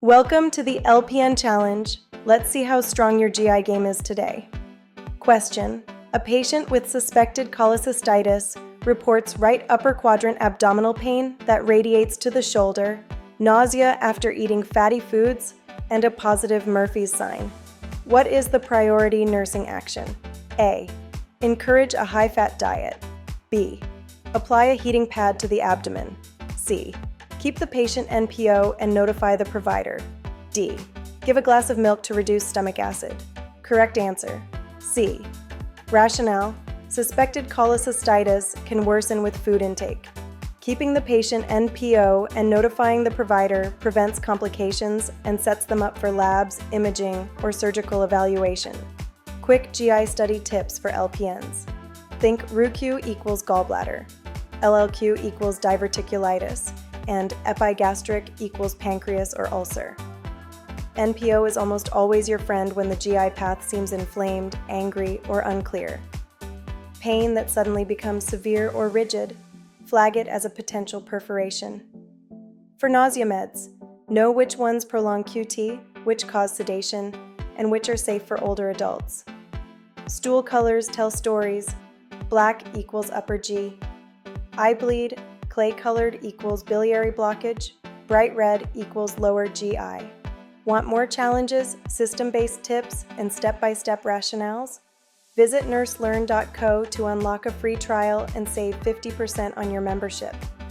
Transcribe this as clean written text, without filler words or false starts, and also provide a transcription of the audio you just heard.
Welcome to the LPN Challenge. Let's see how strong your GI game is today. Question: a patient with suspected cholecystitis reports right upper quadrant abdominal pain that radiates to the shoulder, nausea after eating fatty foods, and a positive Murphy's sign. What is the priority nursing action? A. Encourage a high-fat diet. B. Apply a heating pad to the abdomen. C. Keep the patient NPO and notify the provider. D. Give a glass of milk to reduce stomach acid. Correct answer: C. Rationale: suspected cholecystitis can worsen with food intake. Keeping the patient NPO and notifying the provider prevents complications and sets them up for labs, imaging, or surgical evaluation. Quick GI study tips for LPNs. Think RUQ equals gallbladder, LLQ equals diverticulitis, and epigastric equals pancreas or ulcer. NPO is almost always your friend when the GI path seems inflamed, angry, or unclear. Pain that suddenly becomes severe or rigid, flag it as a potential perforation. For nausea meds, know which ones prolong QT, which cause sedation, and which are safe for older adults. Stool colors tell stories. Black equals upper G. Eye bleed, clay-colored equals biliary blockage, bright red equals lower GI. Want more challenges, system-based tips, and step-by-step rationales? Visit nurselearn.co to unlock a free trial and save 50% on your membership.